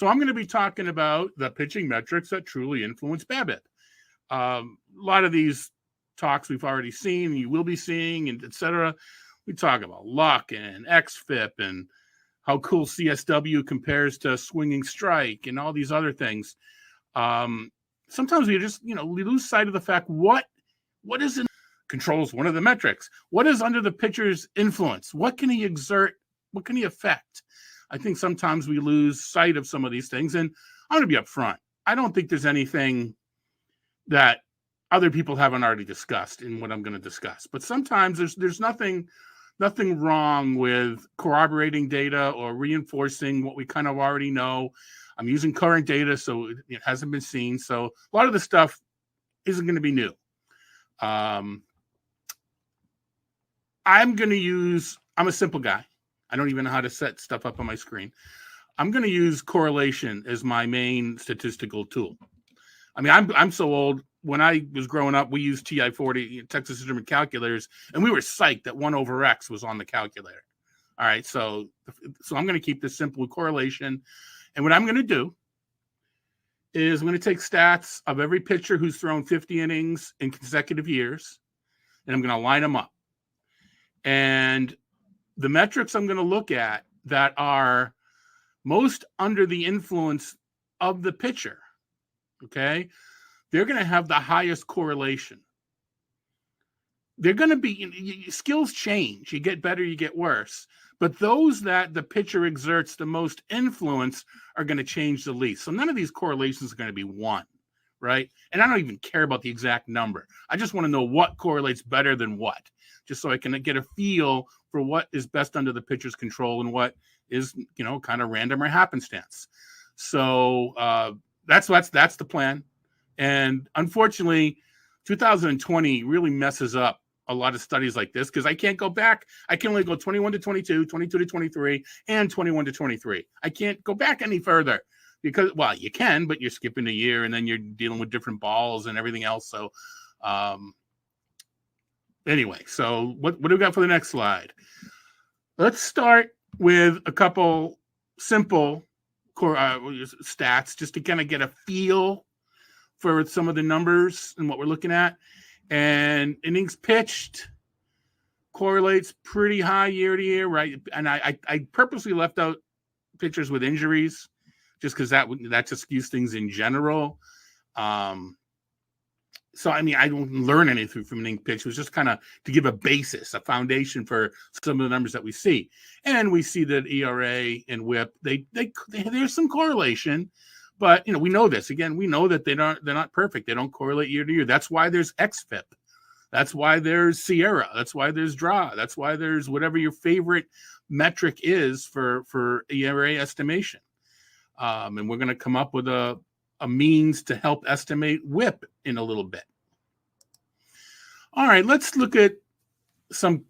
So I'm going to be talking about the pitching metrics that truly influence BABIP. A lot of these talks we've already seen, you will be seeing, and et cetera. We talk about luck and XFIP and how cool CSW compares to swinging strike and all these other things. Sometimes we just, we lose sight of the fact what is in controls one of the metrics. What is under the pitcher's influence? What can he exert? What can he affect? I think sometimes we lose sight of some of these things. And I'm going to be upfront. I don't think there's anything that other people haven't already discussed in what I'm going to discuss. But sometimes there's nothing wrong with corroborating data or reinforcing what we kind of already know. I'm using current data, so it hasn't been seen. So a lot of the stuff isn't going to be new. I'm a simple guy. I don't even know how to set stuff up on my screen. I'm going to use correlation as my main statistical tool. I mean, I'm so old. When I was growing up, we used TI-40, Texas Instrument calculators, and we were psyched that 1 over X was on the calculator. All right, so I'm going to keep this simple with correlation. And what I'm going to do is I'm going to take stats of every pitcher who's thrown 50 innings in consecutive years, and I'm going to line them up. And the metrics I'm going to look at that are most under the influence of the pitcher, okay, they're going to have the highest correlation. They're going to be, skills change. You get better, you get worse. But those that the pitcher exerts the most influence are going to change the least. So none of these correlations are going to be 1, right? And I don't even care about the exact number. I just want to know what correlates better than what, just so I can get a feel for what is best under the pitcher's control and what is, kind of random or happenstance. So that's the plan. And unfortunately, 2020 really messes up a lot of studies like this because I can't go back. I can only go 21 to 22, 22 to 23, and 21 to 23. I can't go back any further because, well, you can, but you're skipping a year and then you're dealing with different balls and everything else. So anyway, so what do we got for the next slide? Let's start with a couple simple stats just to kind of get a feel for some of the numbers and what we're looking at. And innings pitched correlates pretty high year to year, right? And I purposely left out pitchers with injuries just because that just skews things in general. So, I mean, I don't learn anything from an inning pitch. It was just kind of to give a basis, a foundation for some of the numbers that we see. And we see that ERA and WHIP, there's some correlation. But, we know this. Again, we know that they're not perfect. They don't correlate year to year. That's why there's XFIP. That's why there's Sierra. That's why there's DRA. That's why there's whatever your favorite metric is for ERA estimation. And we're going to come up with a means to help estimate WHIP in a little bit. All right, let's look at some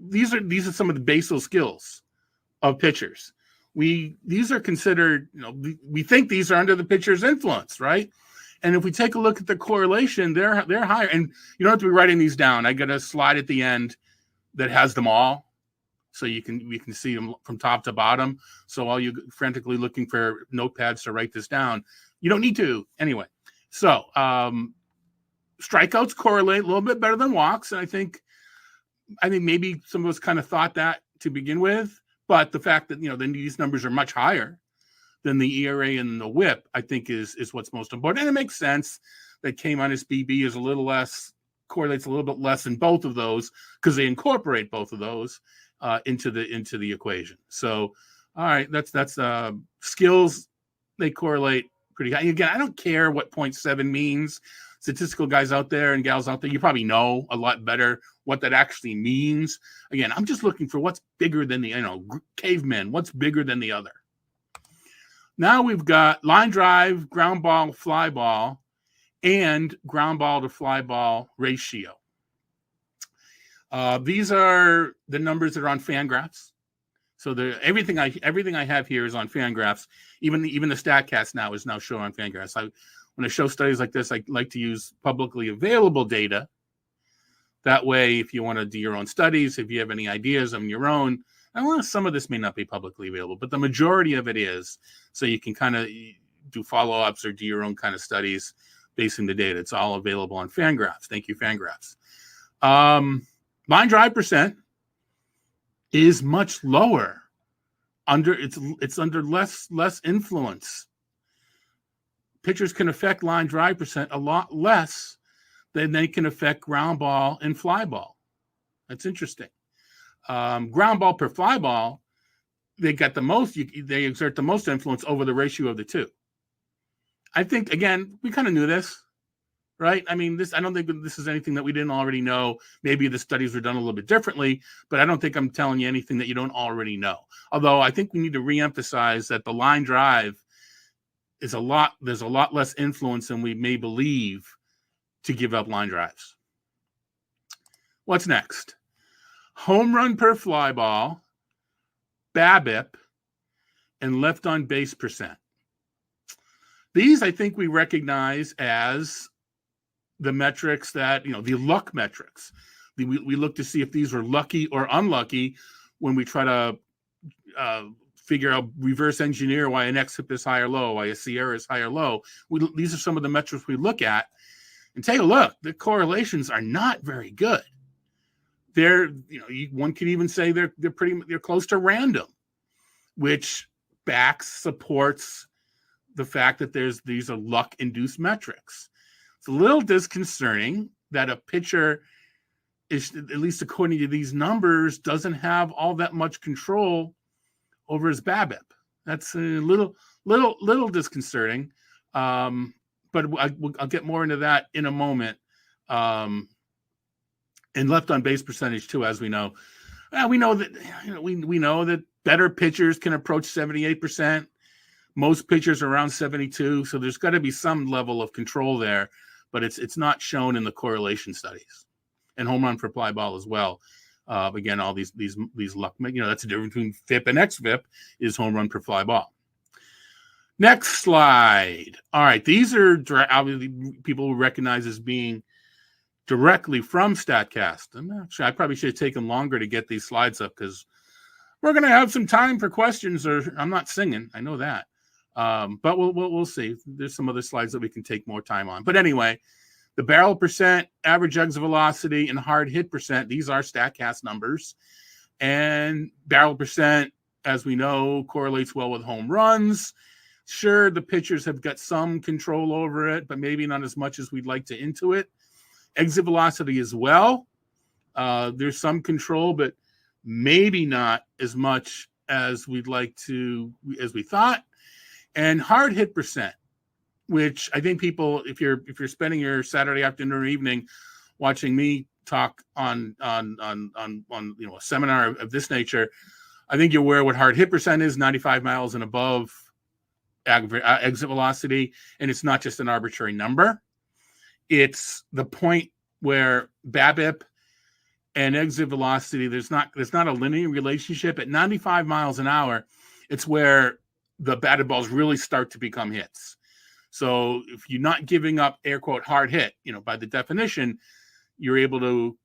these are some of the basal skills of pitchers. These are considered, we think these are under the pitcher's influence, right? And if we take a look at the correlation, they're higher. And you don't have to be writing these down. I got a slide at the end that has them all, so we can see them from top to bottom. So while you're frantically looking for notepads to write this down, you don't need to anyway. So strikeouts correlate a little bit better than walks, and I think maybe some of us kind of thought that to begin with. But the fact that, then these numbers are much higher than the ERA and the WHIP, I think is what's most important. And it makes sense that K-minus BB is correlates a little bit less in both of those because they incorporate both of those into the equation. So, all right, that's skills. They correlate pretty high. Again, I don't care what 0.7 means. Statistical guys out there and gals out there, you probably know a lot better what that actually means. Again, I'm just looking for what's bigger than the, cavemen, what's bigger than the other. Now we've got line drive, ground ball, fly ball, and ground ball to fly ball ratio. These are the numbers that are on Fangraphs. So everything I have here is on Fangraphs. Even the StatCast now is shown on Fangraphs. When I show studies like this, I like to use publicly available data. That way, if you want to do your own studies, if you have any ideas on your own, Some of this may not be publicly available, but the majority of it is. So you can kind of do follow-ups or do your own kind of studies based on the data. It's all available on Fangraphs. Thank you, Fangraphs. Line drive percent is much lower. It's under less influence. Pitchers can affect line drive percent a lot less than they can affect ground ball and fly ball. That's interesting. Ground ball per fly ball, they exert the most influence over the ratio of the two. I think, again, we kind of knew this, right? I mean, I don't think this is anything that we didn't already know. Maybe the studies were done a little bit differently, but I don't think I'm telling you anything that you don't already know. Although I think we need to reemphasize that the line drive there's a lot less influence than we may believe to give up line drives. What's next? Home run per fly ball, BABIP, and left on base percent. These, I think, we recognize as the metrics that, the luck metrics. We look to see if these were lucky or unlucky when we try to figure out, reverse engineer why an XHIP is high or low, why a Sierra is high or low. These are some of the metrics we look at and take a look. The correlations are not very good. One could even say they're close to random, which supports the fact that these are luck-induced metrics. It's a little disconcerting that a pitcher is, at least according to these numbers, doesn't have all that much control over his BABIP. That's a little disconcerting, but I'll get more into that in a moment. And left on base percentage too, as we know. We know that better pitchers can approach 78%. Most pitchers are around 72%. So there's got to be some level of control there, but it's not shown in the correlation studies. And home run for fly ball as well. Again, all these luck, that's the difference between FIP and XFIP is home run per fly ball. Next slide. All right, these are obviously people recognize as being directly from StatCast. And actually, I probably should have taken longer to get these slides up because we're going to have some time for questions. Or I'm not singing, I know that, but we'll see. There's some other slides that we can take more time on. But anyway, the barrel percent, average exit velocity, and hard hit percent, these are StatCast numbers. And barrel percent, as we know, correlates well with home runs. Sure, the pitchers have got some control over it, but maybe not as much as we'd like to intuit. Exit velocity as well. There's some control, but maybe not as much as we'd like to, as we thought. And hard hit percent, which I think people, if you're spending your Saturday afternoon or evening watching me talk on a seminar of this nature, I think you're aware what hard hit percent is, 95 miles and above exit velocity, and it's not just an arbitrary number. It's the point where BABIP and exit velocity, there's not a linear relationship. At 95 miles an hour, it's where the batted balls really start to become hits. So if you're not giving up air quote hard hit, by the definition, you're able to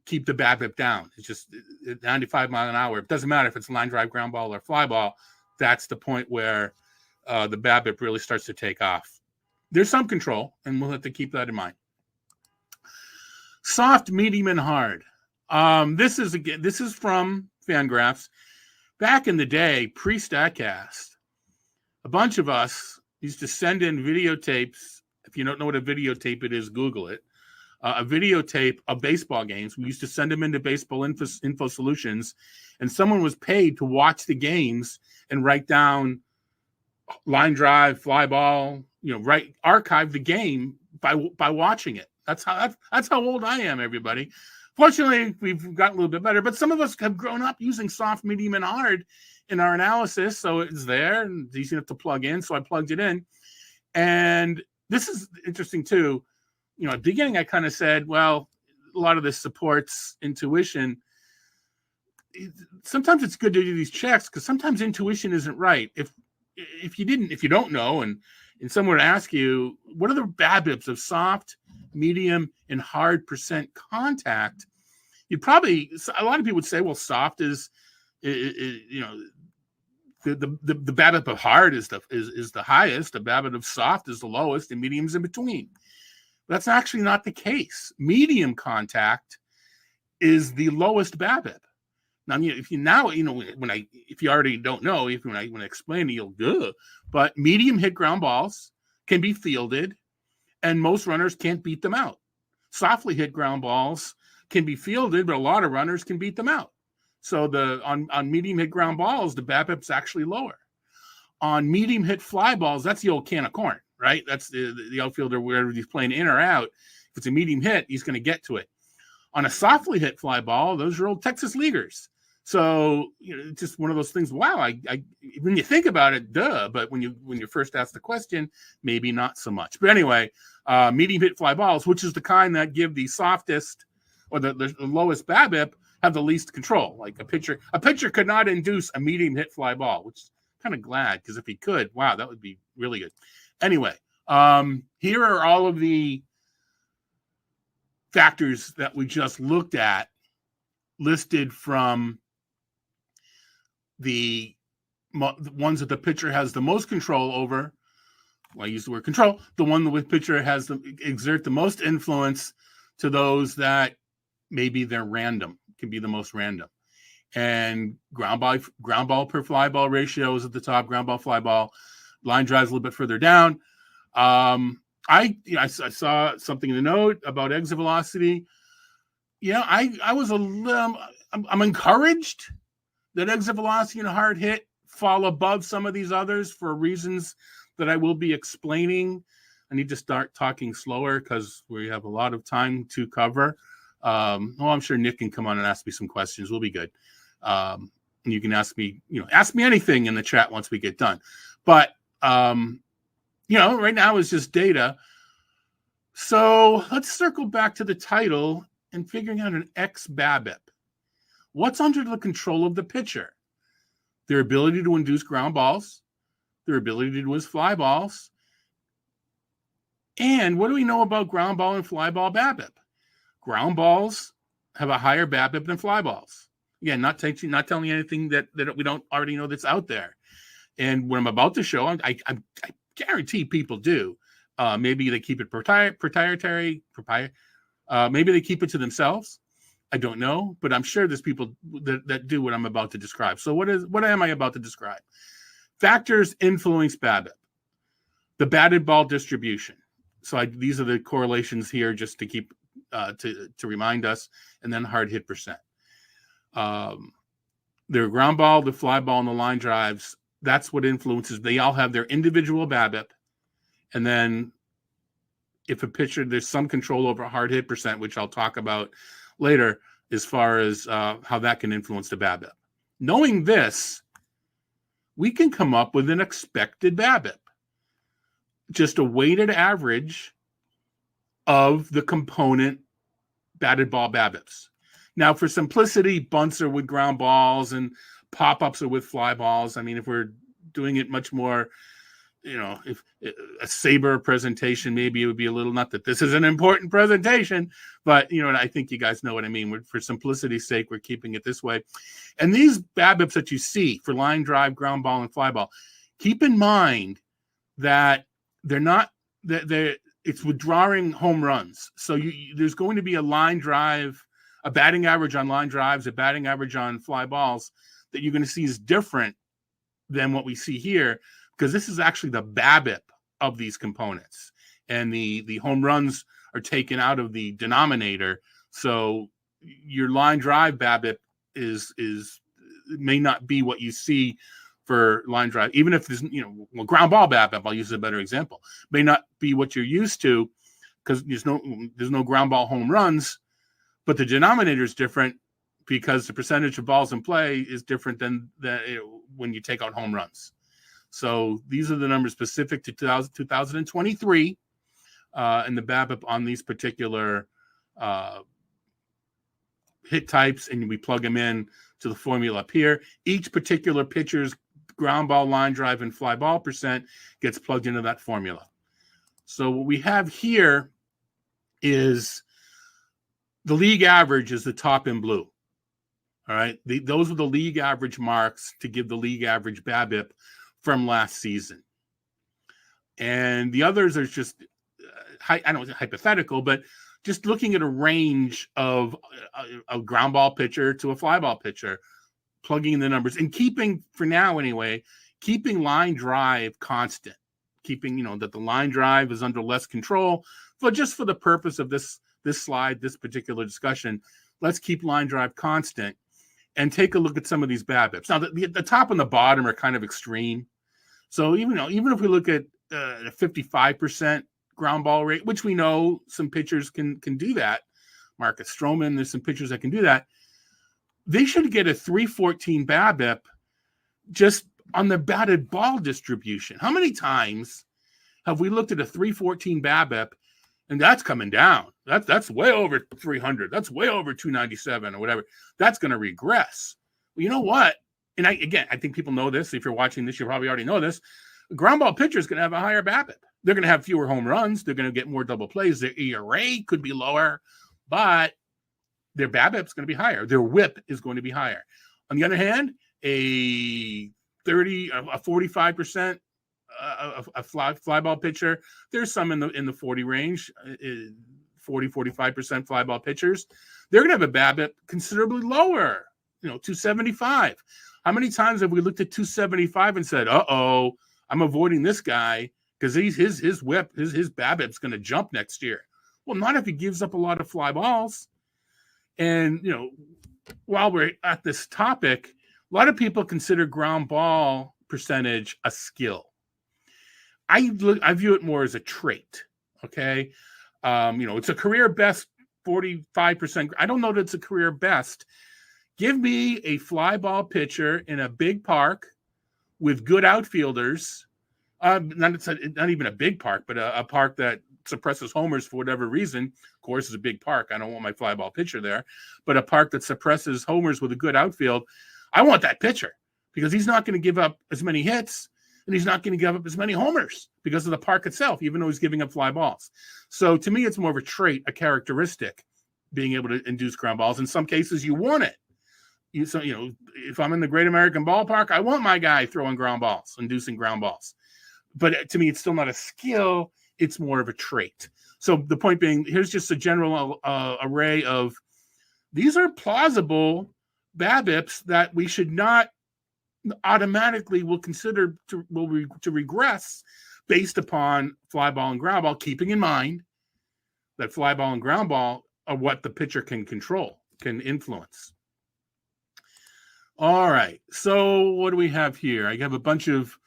keep the BABIP down. It's just 95 mile an hour. It doesn't matter if it's line drive, ground ball, or fly ball. That's the point where the BABIP really starts to take off. There's some control, and we'll have to keep that in mind. Soft, medium, and hard. This is from Fangraphs. Back in the day, pre-StatCast, a bunch of us used to send in videotapes. If you don't know what a videotape it is, Google it. A videotape of baseball games. We used to send them into Baseball Info Solutions, and someone was paid to watch the games and write down line drive, fly ball, archive the game by watching it. That's how old I am, everybody. Fortunately, we've gotten a little bit better, but some of us have grown up using soft, medium, and hard in our analysis, so it's there and it's easy enough to plug in. So I plugged it in, and this is interesting too. At the beginning, I kind of said, well, a lot of this supports intuition. Sometimes it's good to do these checks because sometimes intuition isn't right. If you don't know, and someone would ask you, what are the BABIPs of soft, medium, and hard percent contact? A lot of people would say, well, soft is You know, the BABIP of hard is the highest. The BABIP of soft is the lowest, and medium's in between. That's actually not the case. Medium contact is the lowest BABIP. Now, if you already don't know, when I explain it, you'll go. But medium hit ground balls can be fielded, and most runners can't beat them out. Softly hit ground balls can be fielded, but a lot of runners can beat them out. So on medium hit ground balls, the BABIP's actually lower. On medium hit fly balls, that's the old can of corn, right? That's the outfielder, wherever he's playing in or out. If it's a medium hit, he's going to get to it. On a softly hit fly ball, those are old Texas leaguers. So, it's just one of those things. Wow, I when you think about it, duh. But when you first ask the question, maybe not so much. But anyway, medium hit fly balls, which is the kind that give the softest or the lowest BABIP, have the least control. Like a pitcher could not induce a medium hit fly ball, which is kind of glad, because if he could, wow, that would be really good. Anyway, here are all of the factors that we just looked at, listed from the ones that the pitcher has the most control over. Well, I use the word control. The one the pitcher has exert the most influence, to those that maybe they're random, can be the most random. And ground ball per fly ball ratio is at the top. Ground ball, fly ball, line drives a little bit further down. I saw something in the note about exit velocity. I was I'm encouraged that exit velocity and hard hit fall above some of these others for reasons that I will be explaining. I need to start talking slower because we have a lot of time to cover. I'm sure Nick can come on and ask me some questions. We'll be good. And you can ask me anything in the chat once we get done. But, right now is just data. So let's circle back to the title and figuring out an X BABIP. What's under the control of the pitcher? Their ability to induce ground balls, their ability to induce fly balls, and what do we know about ground ball and fly ball BABIP? Ground balls have a higher BABIP than fly balls. Again, not telling you anything that we don't already know that's out there. And what I'm about to show, I guarantee people do. Maybe they keep it proprietary. Maybe they keep it to themselves. I don't know, but I'm sure there's people that do what I'm about to describe. So what am I about to describe? Factors influence BABIP. The batted ball distribution. So these are the correlations here, just to keep to remind us, and then hard hit percent. Their ground ball, the fly ball, and the line drives. That's what influences. They all have their individual BABIP, and then if a pitcher, there's some control over hard hit percent, which I'll talk about later, as far as how that can influence the BABIP. Knowing this, we can come up with an expected BABIP, just a weighted average of the component batted ball BABIPs. Now, for simplicity, bunts are with ground balls and pop-ups are with fly balls. I mean, if we're doing it much more, if a Sabre presentation, maybe it would be a little, not that this is an important presentation, but, I think you guys know what I mean. For simplicity's sake, we're keeping it this way. And these BABIPs that you see for line drive, ground ball, and fly ball, keep in mind that it's withdrawing home runs. So there's going to be a line drive, a batting average on line drives, a batting average on fly balls that you're going to see is different than what we see here, because this is actually the BABIP of these components, and the home runs are taken out of the denominator. So your line drive BABIP may not be what you see for line drive, even if there's ground ball BABIP. I'll use a better example. May not be what you're used to, because there's no ground ball home runs, but the denominator is different because the percentage of balls in play is different than when you take out home runs. So these are the numbers specific to 2023, and the BABIP on these particular hit types, and we plug them in to the formula up here. Each particular pitcher's ground ball, line drive, and fly ball percent gets plugged into that formula. So what we have here is the league average is the top in blue. All right. Those were the league average marks to give the league average BABIP from last season. And the others are just, I don't know, hypothetical, but just looking at a range of a ground ball pitcher to a fly ball pitcher, plugging in the numbers and keeping, for now anyway, keeping line drive constant, keeping, that the line drive is under less control. But just for the purpose of this slide, this particular discussion, let's keep line drive constant and take a look at some of these BABIPs. Now, the top and the bottom are kind of extreme. So even if we look at a 55% ground ball rate, which we know some pitchers can do that, Marcus Stroman, there's some pitchers that can do that, they should get a 314 BABIP just on the batted ball distribution. How many times have we looked at a 314 BABIP and that's coming down? That's way over 300. That's way over 297 or whatever. That's going to regress. Well, you know what? And I think people know this. If you're watching this, you probably already know this. A ground ball pitcher is going to have a higher BABIP. They're going to have fewer home runs. They're going to get more double plays. Their ERA could be lower, but their BABIP is going to be higher. Their WHIP is going to be higher. On the other hand, a 45% a fly ball pitcher, there's some in the 40 range, 45% fly ball pitchers. They're going to have a BABIP considerably lower, 275. How many times have we looked at 275 and said, "Uh-oh, I'm avoiding this guy because his whip, his BABIP's going to jump next year"? Well, not if he gives up a lot of fly balls. And while we're at this topic, a lot of people consider ground ball percentage a skill. I view it more as a trait. Okay, it's a career best 45%. I don't know that it's a career best. Give me a fly ball pitcher in a big park with good outfielders. Not even a big park, but a park that suppresses homers for whatever reason. Of course, it's a big park. I don't want my fly ball pitcher there, but a park that suppresses homers with a good outfield. I want that pitcher because he's not going to give up as many hits and he's not going to give up as many homers because of the park itself, even though he's giving up fly balls. So to me, it's more of a trait, a characteristic, being able to induce ground balls. In some cases, you want it. So, if I'm in the Great American Ballpark, I want my guy throwing ground balls, inducing ground balls. But to me, it's still not a skill. It's more of a trait. So the point being, here's just a general array of, these are plausible BABIPs that we should not automatically will consider to regress based upon fly ball and ground ball, keeping in mind that fly ball and ground ball are what the pitcher can control, can influence. All right. So what do we have here? I have a bunch of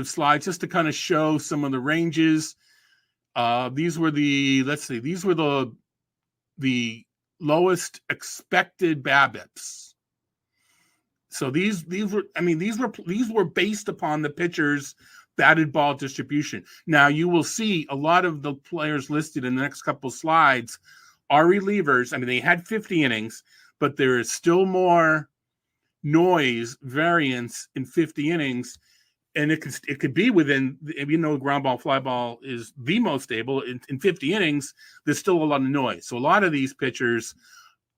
slides just to kind of show some of the ranges. These were the lowest expected BABIPs. So these were based upon the pitcher's batted ball distribution. Now you will see a lot of the players listed in the next couple of slides are relievers. I mean, they had 50 innings, but there is still more noise variance in 50 innings. And it could be within, ground ball, fly ball is the most stable in 50 innings. There's still a lot of noise. So a lot of these pitchers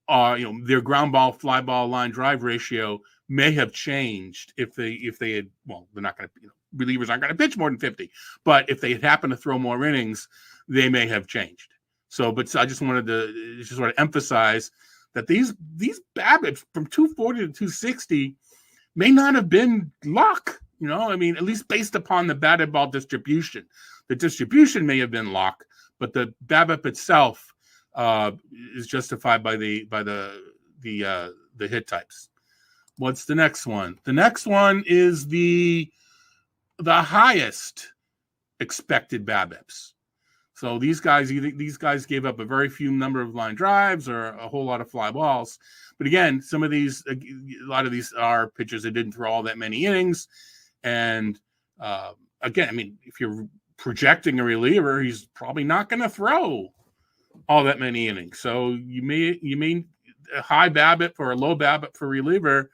are, their ground ball, fly ball, line drive ratio may have changed if they had, they're not going to, relievers aren't going to pitch more than 50. But if they had happened to throw more innings, they may have changed. So I just wanted to sort of emphasize that these BABIPs from 240 to 260 may not have been luck. At least based upon the batted ball distribution. The distribution may have been luck, but the BABIP itself is justified by the hit types. What's the next one? The next one is the highest expected BABIPs. So these guys gave up a very few number of line drives or a whole lot of fly balls. But again, a lot of these are pitchers that didn't throw all that many innings. And again, if you're projecting a reliever, he's probably not going to throw all that many innings. So you may a high BABIP or a low BABIP for reliever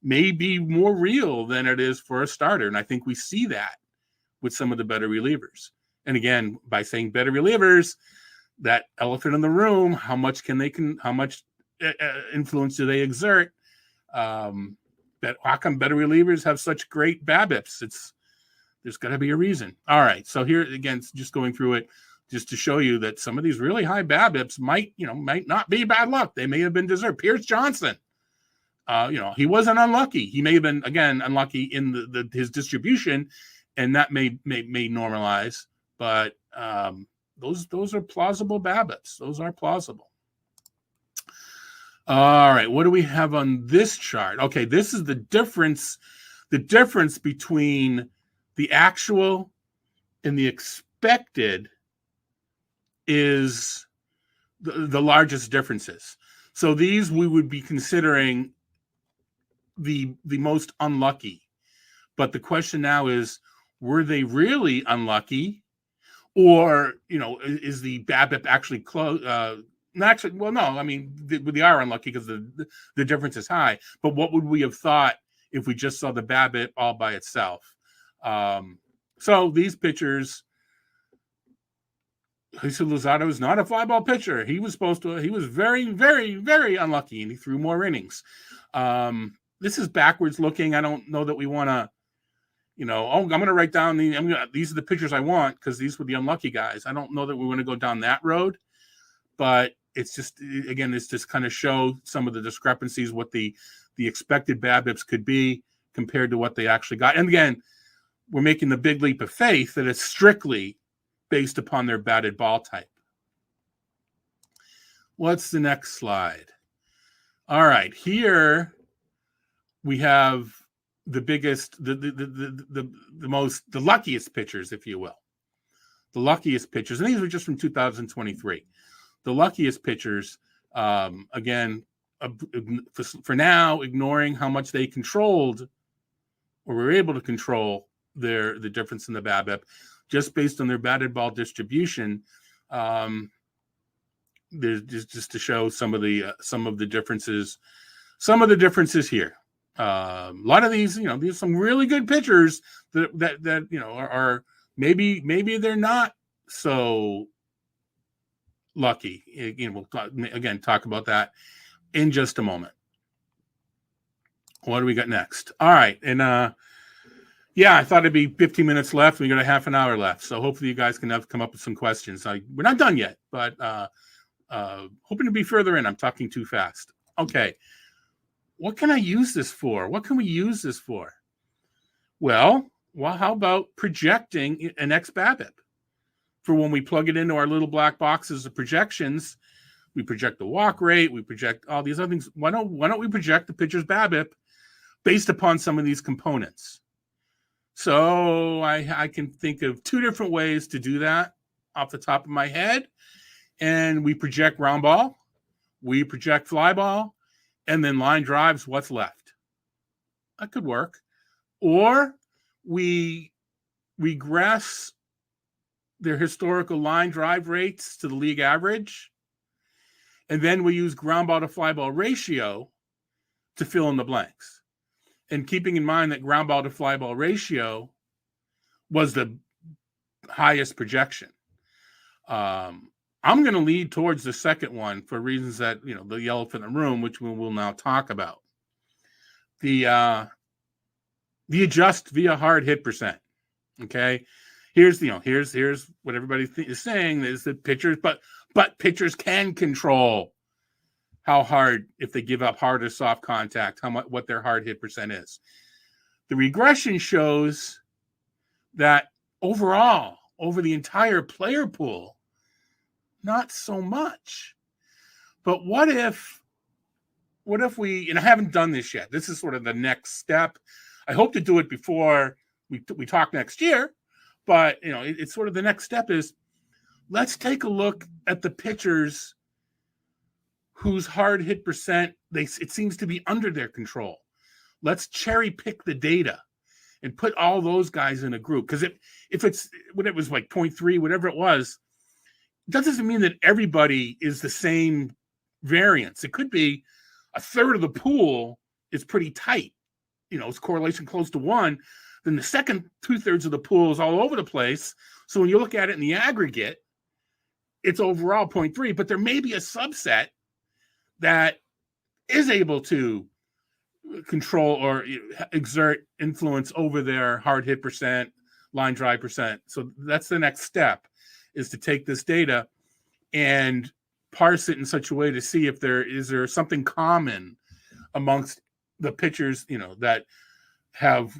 may be more real than it is for a starter. And I think we see that with some of the better relievers. And again, by saying better relievers, that elephant in the room, how much influence do they exert That how come better relievers have such great BABIPs? There's got to be a reason. All right, so here again, just going through it, just to show you that some of these really high BABIPs might not be bad luck. They may have been deserved. Pierce Johnson, he wasn't unlucky. He may have been, again, unlucky in his distribution, and that may normalize. But those are plausible BABIPs. Those are plausible. All right, what do we have on this chart? Okay, this is the difference between the actual and the expected is the largest differences. So these we would be considering the most unlucky. But the question now is, were they unlucky? Or, is the BABIP actually close? Actually, well, no. I mean, they are unlucky because the difference is high. But what would we have thought if we just saw the BABIP all by itself? So these pitchers, Jesus Luzardo is not a fly ball pitcher. He was very, very, very unlucky, and he threw more innings. This is backwards looking. I don't know that we want to, I'm going to write down these are the pitchers I want because these were the unlucky guys. I don't know that we want to go down that road, but it's just kind of show some of the discrepancies, what the expected BABIPs could be compared to what they actually got. And again, we're making the big leap of faith that it's strictly based upon their batted ball type. What's the next slide? All right, here we have the biggest, the luckiest pitchers, if you will. The luckiest pitchers, and these were just from 2023. The luckiest pitchers, again, for now, ignoring how much they controlled or were able to control the difference in the BABIP, just based on their batted ball distribution. There's just to show some of the differences. Some of the differences here. A lot of these, these are some really good pitchers that are maybe they're not so lucky. We'll talk about that in just a moment. What do we got next? All right, and I thought it'd be 15 minutes left. We got a half an hour left, so hopefully you guys can come up with some questions. We're not done yet, but hoping to be further in. I'm talking too fast. Okay. What can I use this for? What can we use this for? Well, how about projecting an xBABIP? For when we plug it into our little black boxes of projections, we project the walk rate, we project all these other things. Why don't we project the pitcher's BABIP based upon some of these components? So I can think of two different ways to do that off the top of my head. And we project ground ball, we project fly ball, and then line drives, what's left. That could work. Or we regress their historical line drive rates to the league average, and then we use ground ball to fly ball ratio to fill in the blanks. And keeping in mind that ground ball to fly ball ratio was the highest projection. I'm going to lead towards the second one for reasons that, the elephant in the room, which we will now talk about. The adjust via hard hit percent. Okay. Here's what everybody is saying is that pitchers, but pitchers can control how hard, if they give up hard or soft contact, what their hard hit percent is. The regression shows that overall, over the entire player pool, not so much. But what if we, and I haven't done this yet. This is sort of the next step. I hope to do it before we talk next year. But, it's sort of the next step is let's take a look at the pitchers whose hard hit percent, it seems to be under their control. Let's cherry pick the data and put all those guys in a group. Because if it's, when it was like 0.3, whatever it was, that doesn't mean that everybody is the same variance. It could be a third of the pool is pretty tight. It's correlation close to 1. Then the second 2/3 of the pool is all over the place. So when you look at it in the aggregate, it's overall 0.3, but there may be a subset that is able to control or exert influence over their hard hit percent, line drive percent. So that's the next step, is to take this data and parse it in such a way to see if there is something common amongst the pitchers, that have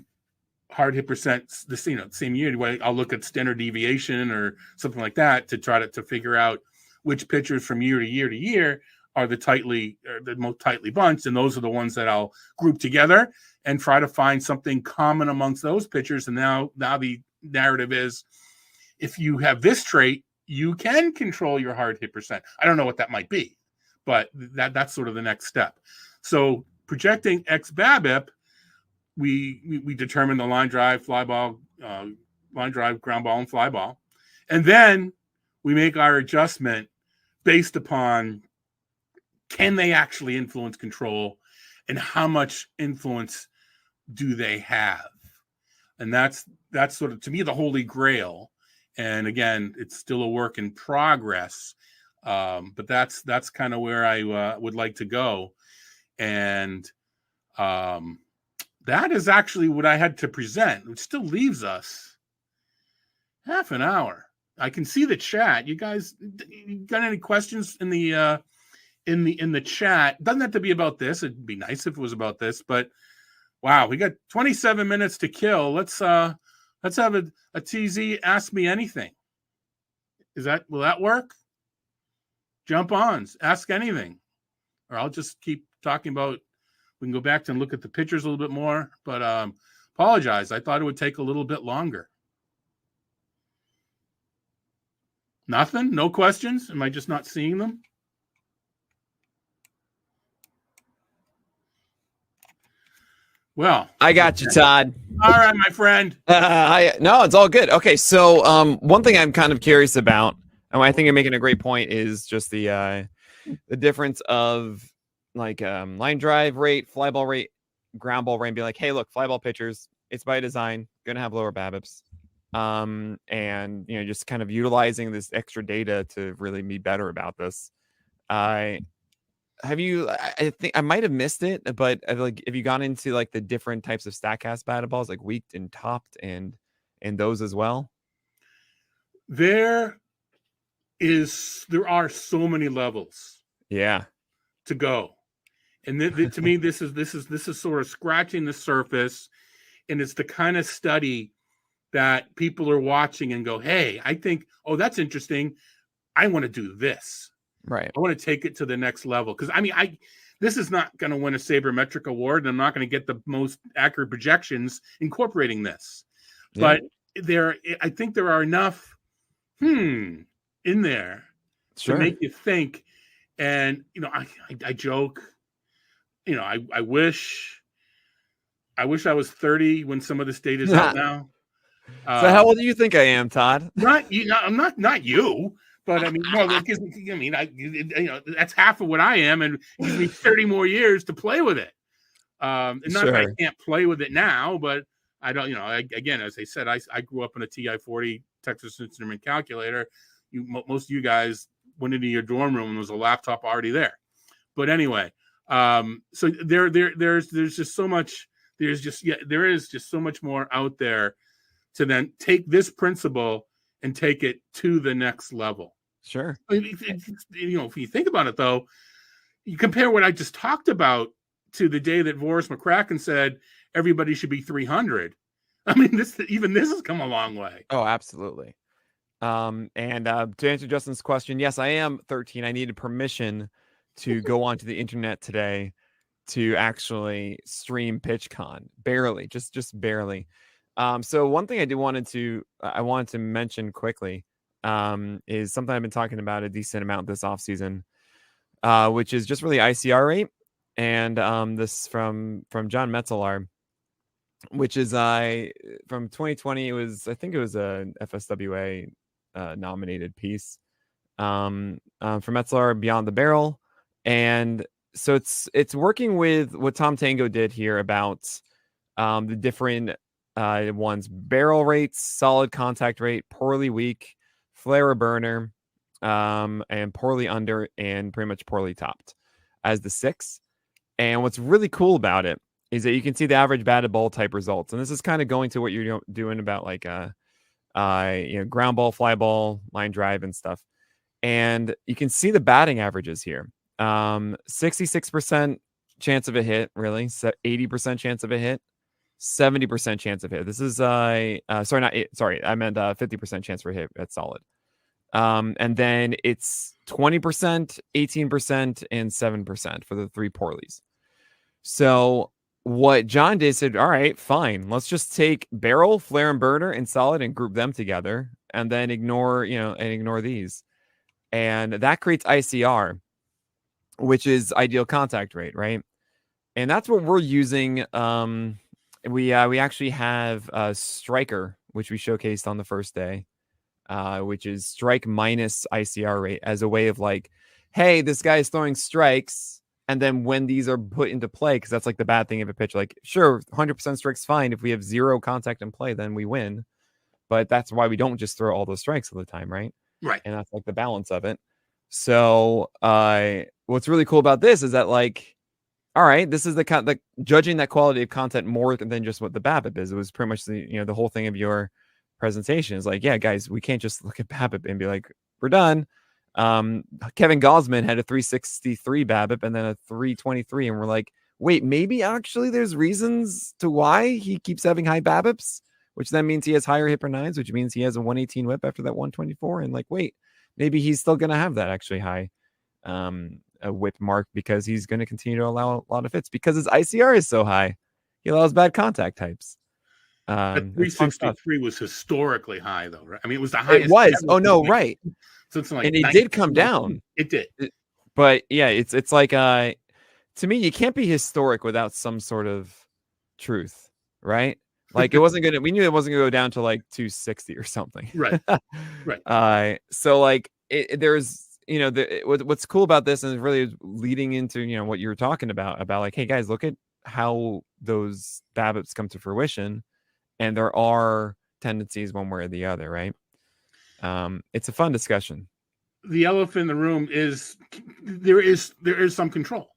hard hit percent the same year. I'll look at standard deviation or something like that to try to figure out which pitchers from year to year to year are the most tightly bunched, and those are the ones that I'll group together and try to find something common amongst those pitchers. And now the narrative is, if you have this trait, you can control your hard hit percent. I don't know what that might be, but that's sort of the next step. So projecting X BABIP, we determine the line drive, ground ball, and fly ball. And then we make our adjustment based upon, can they actually influence control, and how much influence do they have? And that's sort of, to me, the holy grail. And again, it's still a work in progress, but that's kind of where I would like to go. And that is actually what I had to present, which still leaves us half an hour. I can see the chat. You guys got any questions in the chat? Doesn't have to be about this. It'd be nice if it was about this, but wow, we got 27 minutes to kill. Let's have a TZ Ask Me Anything. Will that work? Jump on, ask anything, or I'll just keep talking about. We can go back and look at the pictures a little bit more, but apologize. I thought it would take a little bit longer. Nothing? No questions? Am I just not seeing them? Well, I got you, Todd. All right, my friend. No, it's all good. Okay, so one thing I'm kind of curious about, and I think you're making a great point, is just the difference of like line drive rate, fly ball rate, ground ball rate, and be like, hey, look, fly ball pitchers, it's by design, gonna have lower BABIPs. And just kind of utilizing this extra data to really be better about this. I think I might have missed it, but like, have you gone into like the different types of StatCast batted balls, like weaked and topped, and those as well? There are so many levels. Yeah. To go, and to me, this is sort of scratching the surface, and it's the kind of study that people are watching and go, hey, I think, oh, that's interesting. I want to do this. Right. I want to take it to the next level. Because this is not going to win a sabermetric award, and I'm not going to get the most accurate projections incorporating this. Yeah. But I think there are enough in there to make you think. And I joke, I wish I was 30 when some of this data is out now. So how old do you think I am, Todd? Not you. I'm not you. But I mean, no, that's half of what I am, and it gives me 30 more years to play with it. And not that I can't play with it now, but I don't. Again, as I said, I grew up in a TI-40 Texas Instrument calculator. Most of you guys went into your dorm room and there was a laptop already there. But anyway, so there's just so much. There is just so much more out there to then take this principle and take it to the next level. Sure. If you think about it, though, you compare what I just talked about to the day that Boris McCracken said everybody should be 300. I mean, this has come a long way. Oh, absolutely. And to answer Justin's question, yes, I am 13. I needed permission to go onto the internet today to actually stream PitchCon. Barely, just barely. So one thing I wanted to mention quickly is something I've been talking about a decent amount this offseason, which is just really ICR rate. And this from John Metzelar, which is from 2020. I think it was a FSWA nominated piece from Metzelar, Beyond the Barrel. And so it's working with what Tom Tango did here about the different ones: barrel rates, solid contact rate, poorly weak, flare burner, and poorly under, and pretty much poorly topped as the 6. And what's really cool about it is that you can see the average batted ball type results, and this is kind of going to what you're doing about like ground ball, fly ball, line drive, and stuff. And you can see the batting averages here. 66% chance of a hit, really. 80% chance of a hit, 70% chance of hit. This is I meant 50% chance for a hit. That's solid. And then it's 20%, 18%, and 7% for the 3 poorlies. So what John did said, all right, fine. Let's just take barrel, flare, and burner and solid and group them together, and then ignore these. And that creates ICR, which is ideal contact rate, right? And that's what we're using. We actually have a striker, which we showcased on the first day, which is strike minus ICR rate, as a way of like, hey, this guy is throwing strikes. And then when these are put into play, because that's like the bad thing of a pitch, like, sure, 100% strikes fine. If we have 0 contact in play, then we win. But that's why we don't just throw all those strikes all the time, right? Right. And that's like the balance of it. So what's really cool about this is that, like, all right, this is the judging that quality of content more than just what the BABIP is. It was pretty much the whole thing of your presentation is like, yeah, guys, we can't just look at BABIP and be like, we're done. Kevin Gosman had a 363 BABIP and then a 323, and we're like, wait, maybe actually there's reasons to why he keeps having high BABIPs, which then means he has higher hit per nines, which means he has a 118 whip after that 124. And like, wait, maybe he's still going to have that actually high a whip mark, because he's going to continue to allow a lot of hits because his ICR is so high. He allows bad contact types. But 363 was historically high, though, right? I mean, it was the highest. It was. Oh no, right. So it's like, and it did come down. It did. But yeah, it's like to me, you can't be historic without some sort of truth, right? Like, it wasn't gonna. We knew it wasn't gonna go down to like 260 or something. Right. Right. So like, there's what's cool about this, and really leading into what you were talking about like, hey guys, look at how those BABIPs come to fruition, and there are tendencies one way or the other, right? It's a fun discussion. The elephant in the room is there is some control,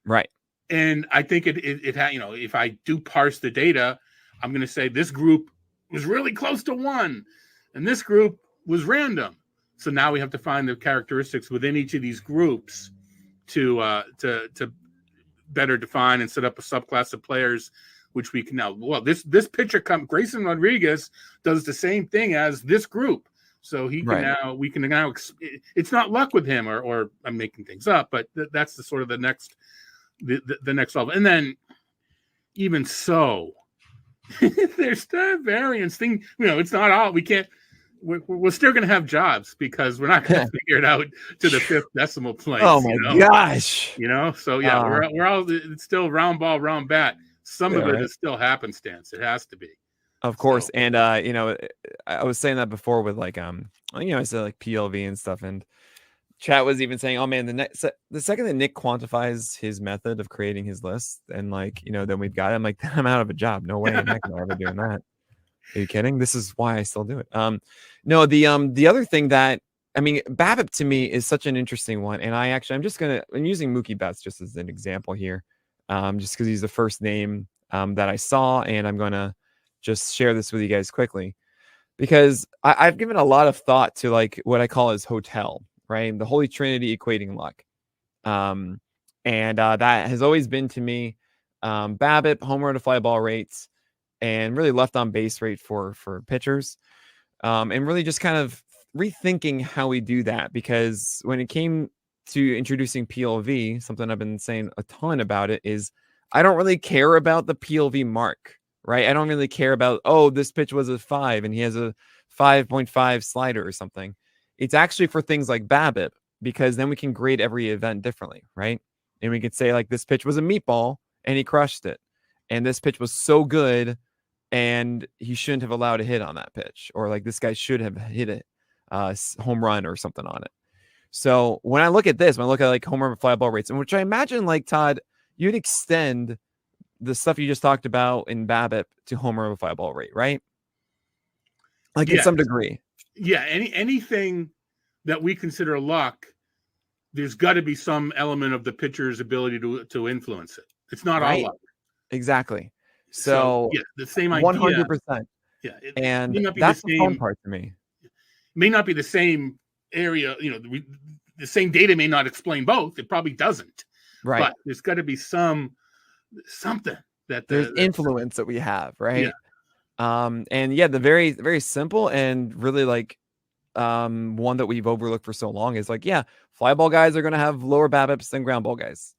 right? And I think it if I do parse the data, I'm going to say this group was really close to 1, and this group was random. So now we have to find the characteristics within each of these groups to better define and set up a subclass of players, which we can now. Well, this pitcher Grayson Rodriguez does the same thing as this group, so he can now. We can now. It's not luck with him, or I'm making things up, but that's the sort of the next level. And then, even so, there's that variance thing. It's not all we can't. We're still going to have jobs because we're not going to figure it out to the 5th decimal place. Oh my gosh! So yeah, we're all. It's still round ball, round bat. Some of it is still happenstance. It has to be. Of course, and I was saying that before with like I said like PLV and stuff, and chat was even saying, oh man, the second that Nick quantifies his method of creating his list, and like then we've got it. I'm like, I'm out of a job. No way, I'm not going to ever doing that. Are you kidding? This is why I still do it. No, the other thing that BABIP to me is such an interesting one, and I'm using Mookie Betts just as an example here, just because he's the first name that I saw, and I'm gonna just share this with you guys quickly because I've given a lot of thought to like what I call as hotel, right? The Holy Trinity equating luck, and that has always been to me BABIP, home run to fly ball rates, and really left on base rate for pitchers, and really just kind of rethinking how we do that, because when it came to introducing PLV, something I've been saying a ton about it is I don't really care about the PLV mark, right? I don't really care about, this pitch was a 5 and he has a 5.5 slider or something. It's actually for things like BABIP, because then we can grade every event differently, right? And we could say like, this pitch was a meatball and he crushed it, and this pitch was so good and he shouldn't have allowed a hit on that pitch, or like this guy should have hit it home run or something on it. So when I look at this, when I look at like home run fly ball rates, and which I imagine like Todd, you'd extend the stuff you just talked about in BABIP to home run fly ball rate, right? Like in some degree. Yeah. Anything that we consider luck, there's got to be some element of the pitcher's ability to influence it. It's not all luck. Exactly. So So yeah, the same idea. 100%. Yeah, it may And not be the that's the fun same. part to me. May not be the same area. The same data may not explain both. It probably doesn't. Right. But there's got to be something that There's influence that we have, yeah. right? And yeah, the very, very simple and really like one that we've overlooked for so long is like, yeah, fly ball guys are gonna have lower BABIPs than ground ball guys.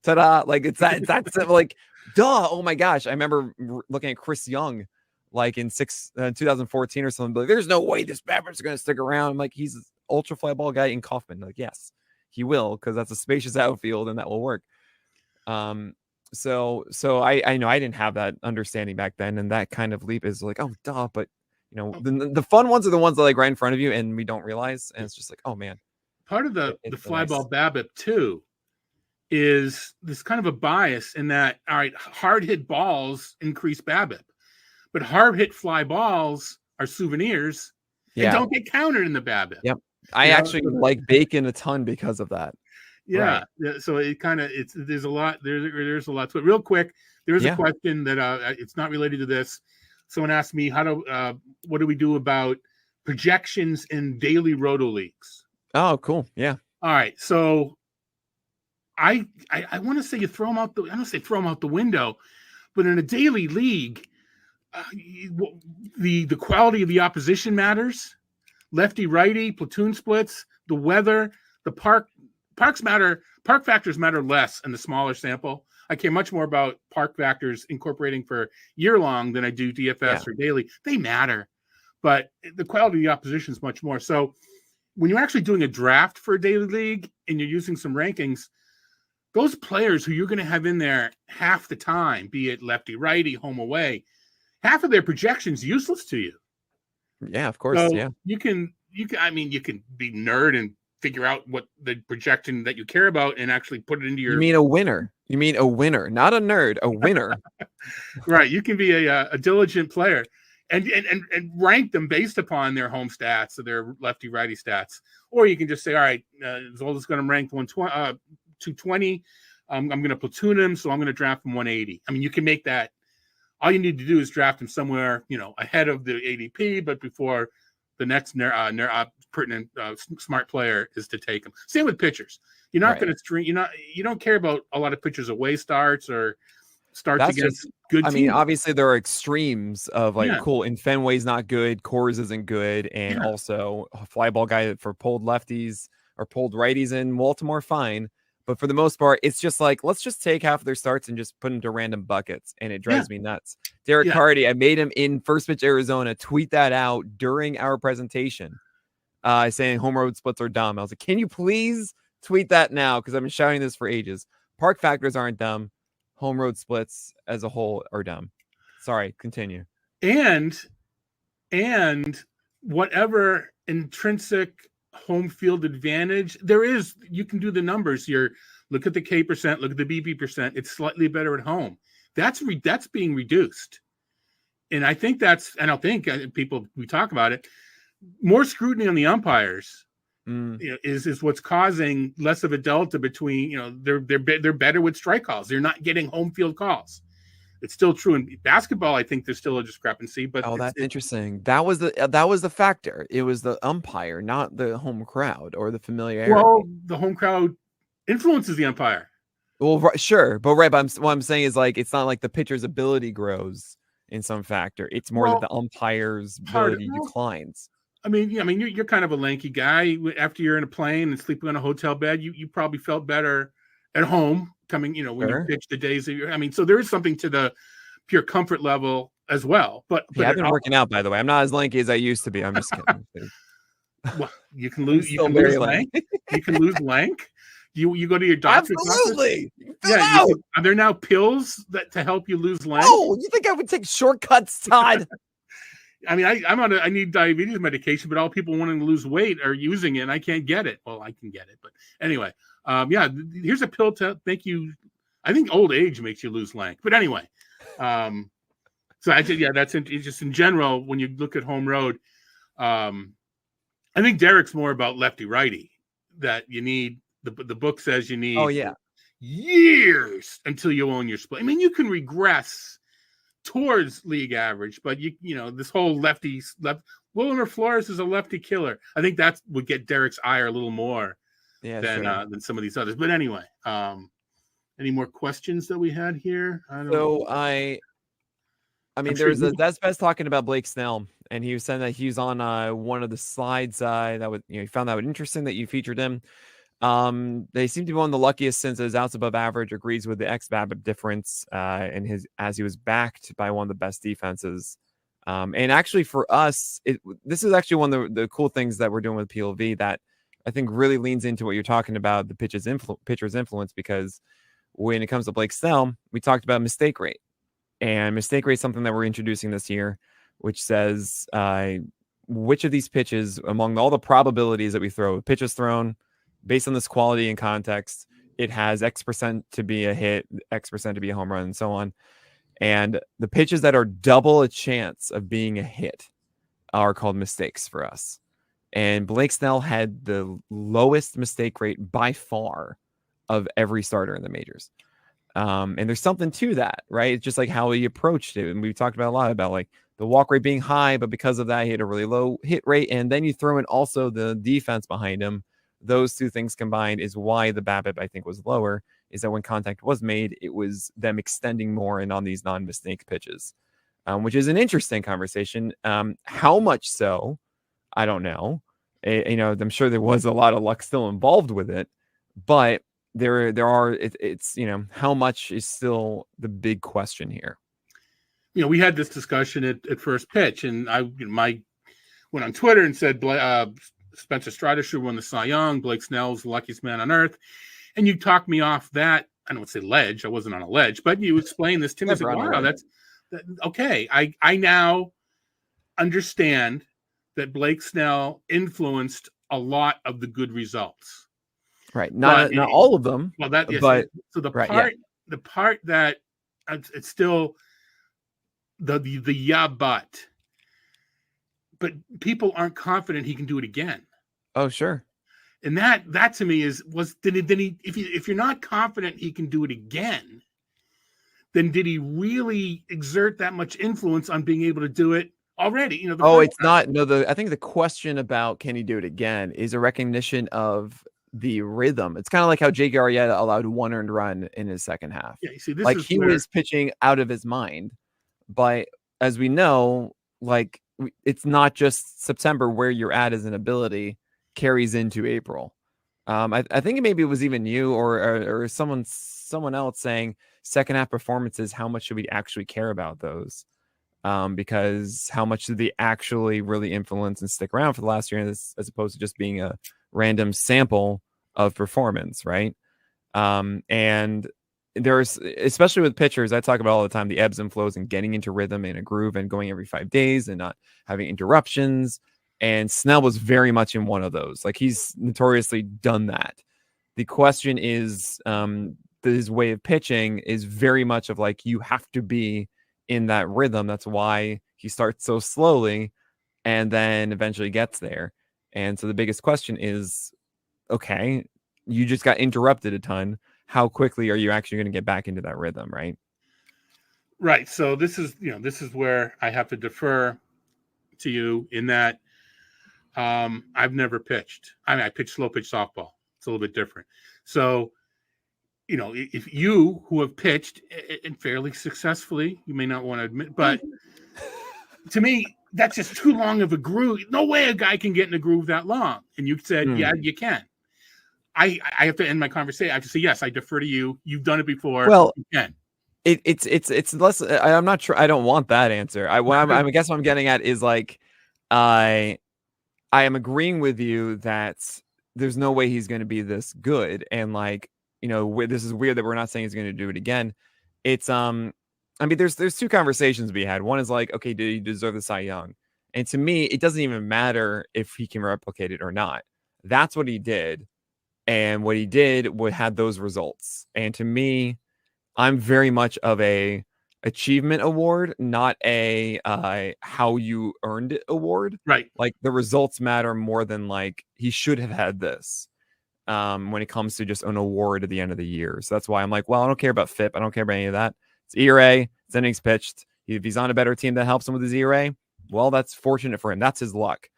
Ta-da! Like it's that simple. Like, duh! Oh my gosh! I remember looking at Chris Young, like in 2014 or something. Like, there's no way this BABIPs are gonna stick around. I'm like, he's an ultra fly ball guy in Kaufman. Like, yes, he will, because that's a spacious outfield and that will work. So I know I didn't have that understanding back then, and that kind of leap is like, oh duh, but the fun ones are the ones that like right in front of you and we don't realize, and it's just like, oh man. Part of the It's fly nice. ball BABIP too is this kind of a bias in that, all right, hard hit balls increase BABIP, but hard hit fly balls are souvenirs and don't get counted in the BABIP. Yep. I actually like bacon a ton because of that. Yeah. Right. Yeah. So it kind of there's a lot there's a lot to it. Real quick, there is a question that it's not related to this. Someone asked me what do we do about projections in daily roto leagues? Oh, cool. Yeah. All right. So I want to say you throw them out I don't say throw them out the window, but in a daily league, the quality of the opposition matters. Lefty righty, platoon splits, the weather, the parks matter. Park factors matter less in the smaller sample. I care much more about park factors incorporating for year long than I do DFS or daily. They matter, but the quality of the opposition is much more. So when you're actually doing a draft for a daily league and you're using some rankings, those players who you're going to have in there half the time, be it lefty righty, home away, half of their projections useless to you. Yeah, of course. So yeah. You can be nerd and figure out what the projection that you care about and actually put it into your. You mean a winner? You mean a winner, not a nerd, a winner. Right. You can be a diligent player and rank them based upon their home stats or their lefty righty stats. Or you can just say, all right, Zola's going to rank 220. I'm going to platoon him, so I'm going to draft him 180. I mean, you can make that. All you need to do is draft him somewhere, ahead of the ADP, but before the next pertinent smart player is to take him. Same with pitchers. You're not going to string. You don't care about a lot of pitchers away starts or starts against good teams. I mean, obviously there are extremes of like, cool, and Fenway's not good, Coors isn't good, and also a fly ball guy for pulled lefties or pulled righties in Baltimore, fine. But for the most part, it's just like, let's just take half of their starts and just put them to random buckets. And it drives me nuts. Derek Hardy, I made him in First Pitch Arizona tweet that out during our presentation, saying home road splits are dumb. I was like, can you please tweet that now? Because I've been shouting this for ages. Park factors aren't dumb. Home road splits as a whole are dumb. Sorry, continue. And whatever intrinsic home field advantage there is, you can do the numbers here. Look at the K percent, look at the BP percent. It's slightly better at home. That's being reduced. And I think people, we talk about it, more scrutiny on the umpires is what's causing less of a delta between, they're better with strike calls. They're not getting home field calls. It's still true in basketball. I think there's still a discrepancy, but that's interesting. That was the factor. It was the umpire, not the home crowd or the familiarity. Well, the home crowd influences the umpire. Well, sure, but what I'm saying is, like, it's not like the pitcher's ability grows in some factor. It's more that the umpire's ability declines. I mean, you're kind of a lanky guy. After you're in a plane and sleeping on a hotel bed, you probably felt better at home coming, when you pitch the days that so there is something to the pure comfort level as well. But I've been working out, by the way. I'm not as lanky as I used to be. I'm just kidding. Well, you can lose length. You can lose length. You go to your doctor. Absolutely. Are there now pills to help you lose length? Oh, you think I would take shortcuts, Todd? I mean, I need diabetes medication, but all people wanting to lose weight are using it, and I can't get it. Well, I can get it, but anyway, here's a pill to make you. I think old age makes you lose length, but anyway, so I think that's just in general when you look at home road. I think Derek's more about lefty righty, that you need the book says you need. Oh yeah, years until you own your split. I mean, you can regress towards league average, but you know this whole left. Wilmer Flores is a lefty killer. I think that would get Derek's ire a little more than some of these others. But anyway, any more questions that we had here? I don't know. I mean, there's that's best talking about Blake Snell, and he was saying that he was on one of the slides that would, he found that interesting that you featured him. They seem to be one of the luckiest since his outs above average agrees with the BABIP difference, and as he was backed by one of the best defenses. And actually for us, this is actually one of the cool things that we're doing with PLV that I think really leans into what you're talking about, the pitcher's influence, because when it comes to Blake Snell, we talked about mistake rate. And mistake rate is something that we're introducing this year, which says which of these pitches, among all the probabilities that we throw, pitches thrown, based on this quality and context, it has X% to be a hit, X% to be a home run, and so on. And the pitches that are double a chance of being a hit are called mistakes for us. And Blake Snell had the lowest mistake rate by far of every starter in the majors. And there's something to that, right? It's just like how he approached it. And we've talked about a lot about like the walk rate being high, but because of that, he had a really low hit rate. And then you throw in also the defense behind him. Those two things combined is why the BABIP, I think, was lower, is that when contact was made, it was them extending more and on these non-mistake pitches, which is an interesting conversation. How much so, I don't know. I'm sure there was a lot of luck still involved with it, but it's how much is still the big question here. We had this discussion at first pitch, and I went on Twitter and said Spencer Strider should win the Cy Young. Blake Snell's the luckiest man on earth. And you talked me off that. I don't want to say ledge. I wasn't on a ledge, but you explained this to me. I said, wow, that's okay. I now understand that Blake Snell influenced a lot of the good results. Right. Not all of them. Well, that, yes, but so the right, the part that it's still but people aren't confident he can do it again. Oh, sure. And that to me if you're not confident he can do it again, then did he really exert that much influence on being able to do it already? I think the question about can he do it again is a recognition of the rhythm. It's kind of like how Jake Arrieta allowed one earned run in his second half. Yeah, you see, he was pitching out of his mind. But as we know, like it's not just September where you're at as an ability carries into April. I think maybe it was even you or someone else saying second half performances, how much should we actually care about those? Because how much did they actually really influence and stick around for the last year as opposed to just being a random sample of performance, right? And there's, especially with pitchers, I talk about all the time, the ebbs and flows and getting into rhythm and a groove and going every 5 days and not having interruptions. And Snell was very much in one of those. Like he's notoriously done that. The question is, his way of pitching is very much of like, you have to be in that rhythm. That's why he starts so slowly and then eventually gets there. And so the biggest question is, okay, you just got interrupted a ton. How quickly are you actually going to get back into that rhythm, right? Right. So this is where I have to defer to you in that I've never pitched. I mean, I pitched slow pitch softball. It's a little bit different. So, if you who have pitched and fairly successfully, you may not want to admit, but to me, that's just too long of a groove. No way a guy can get in a groove that long. And you said, yeah, you can. I have to end my conversation. I have to say, yes, I defer to you. You've done it before. Well, you can. It's less. I'm not sure. I don't want that answer. I guess what I'm getting at is like, I am agreeing with you that there's no way he's going to be this good. And like, this is weird that we're not saying he's going to do it again. It's, I mean, there's two conversations we had. One is like, okay, did he deserve the Cy Young? And to me, it doesn't even matter if he can replicate it or not. That's what he did. And what he did had those results. And to me, I'm very much of a achievement award, not a how you earned it award. Right. Like the results matter more than like he should have had this. when it comes to just an award at the end of the year. So that's why I'm like, well, I don't care about FIP. I don't care about any of that. It's ERA. It's innings pitched. If he's on a better team that helps him with his ERA, well, that's fortunate for him. That's his luck.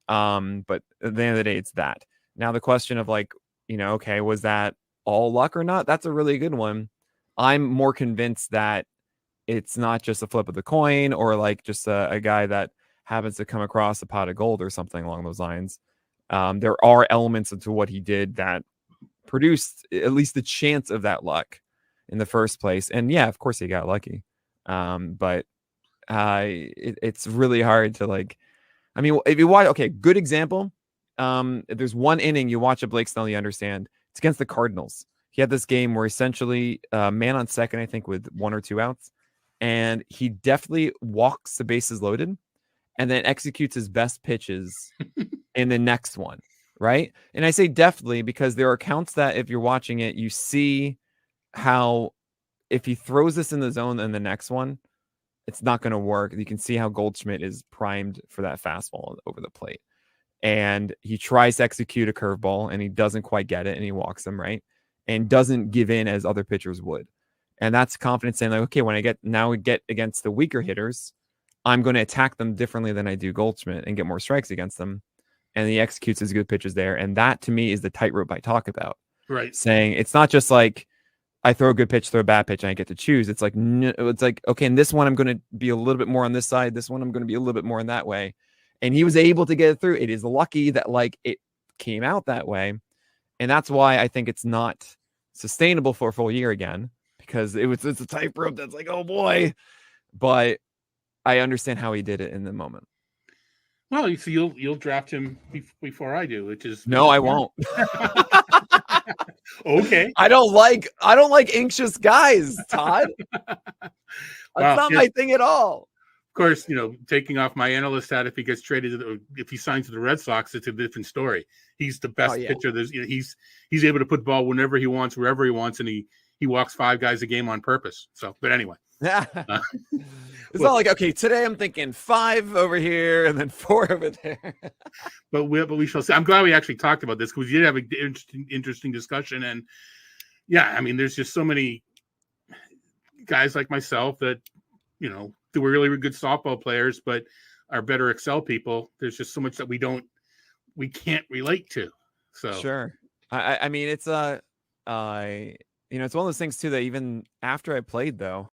But at the end of the day, it's that. Now the question of like, okay, was that all luck or not? That's a really good one. I'm more convinced that it's not just a flip of the coin or like just a guy that happens to come across a pot of gold or something along those lines. There are elements into what he did that produced at least the chance of that luck in the first place. And yeah, of course he got lucky. But it's really hard to like, I mean, if you watch, okay, good example. If there's one inning you watch a Blake Snell, you understand it's against the Cardinals. He had this game where essentially man on second, I think, with 1 or 2 outs, and he definitely walks the bases loaded and then executes his best pitches in the next one, right? And I say definitely because there are counts that if you're watching it, you see how if he throws this in the zone in the next one, it's not going to work. You can see how Goldschmidt is primed for that fastball over the plate. And he tries to execute a curveball and he doesn't quite get it and he walks him, right? And doesn't give in as other pitchers would. And that's confidence saying like, okay, when I get against the weaker hitters, I'm going to attack them differently than I do Goldschmidt and get more strikes against them. And he executes his good pitches there. And that to me is the tightrope I talk about. Right. Saying it's not just like I throw a good pitch, throw a bad pitch, and I get to choose. It's like, okay, in this one, I'm going to be a little bit more on this side. This one, I'm going to be a little bit more in that way. And he was able to get it through. It is lucky that like it came out that way. And that's why I think it's not sustainable for a full year again, because it's a tightrope that's like, oh boy. But I understand how he did it in the moment. Well, you see, you'll draft him before I do, which is no, I won't. Okay. I don't like anxious guys, Todd. That's not my thing at all. Of course, taking off my analyst hat, if he gets traded, if he signs to the Red Sox, it's a different story. He's the best pitcher. He's able to put the ball whenever he wants, wherever he wants, and he walks 5 guys a game on purpose. So, but anyway. It's not like, okay, today I'm thinking 5 over here and then 4 over there. but we shall see. I'm glad we actually talked about this because we did have an interesting discussion. And yeah, I mean, there's just so many guys like myself that, they were really good softball players, but are better Excel people. There's just so much that we can't relate to. So sure. I mean, it's it's one of those things too that even after I played though,